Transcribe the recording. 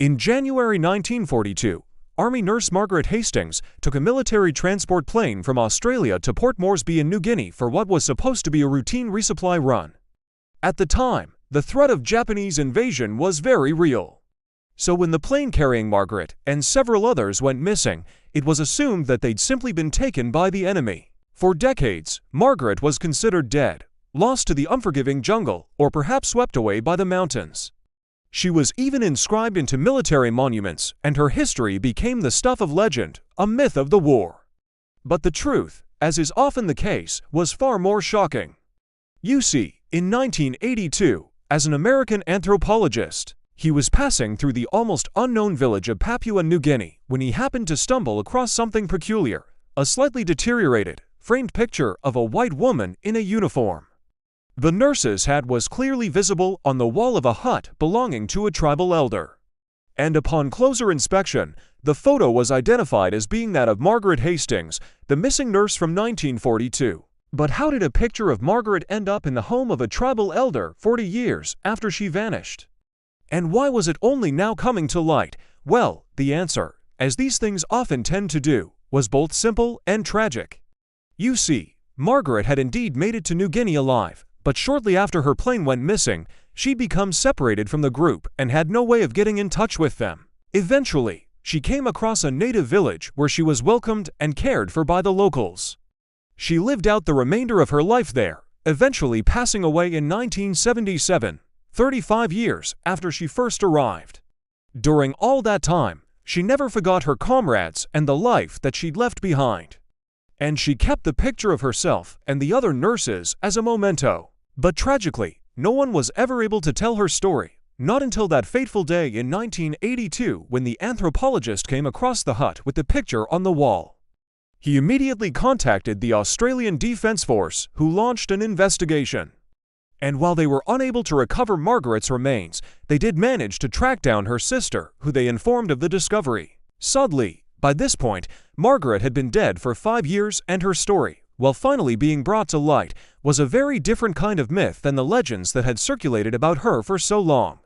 In January 1942, Army nurse Margaret Hastings took a military transport plane from Australia to Port Moresby in New Guinea for what was supposed to be a routine resupply run. At the time, the threat of Japanese invasion was very real. So when the plane carrying Margaret and several others went missing, it was assumed that they'd simply been taken by the enemy. For decades, Margaret was considered dead, lost to the unforgiving jungle, or perhaps swept away by the mountains. She was even inscribed into military monuments, and her history became the stuff of legend, a myth of the war. But the truth, as is often the case, was far more shocking. You see, in 1982, as an American anthropologist, he was passing through the almost unknown village of Papua New Guinea when he happened to stumble across something peculiar, a slightly deteriorated, framed picture of a white woman in a uniform. The nurse's hat was clearly visible on the wall of a hut belonging to a tribal elder. And upon closer inspection, the photo was identified as being that of Margaret Hastings, the missing nurse from 1942. But how did a picture of Margaret end up in the home of a tribal elder 40 years after she vanished? And why was it only now coming to light? Well, the answer, as these things often tend to do, was both simple and tragic. You see, Margaret had indeed made it to New Guinea alive, but shortly after her plane went missing, she'd become separated from the group and had no way of getting in touch with them. Eventually, she came across a native village where she was welcomed and cared for by the locals. She lived out the remainder of her life there, eventually passing away in 1977, 35 years after she first arrived. During all that time, she never forgot her comrades and the life that she'd left behind. And she kept the picture of herself and the other nurses as a memento. But tragically, no one was ever able to tell her story, not until that fateful day in 1982 when the anthropologist came across the hut with the picture on the wall. He immediately contacted the Australian Defence Force, who launched an investigation. And while they were unable to recover Margaret's remains, they did manage to track down her sister, who they informed of the discovery. Sadly, by this point, Margaret had been dead for 5 years, and her story, while finally being brought to light, was a very different kind of myth than the legends that had circulated about her for so long.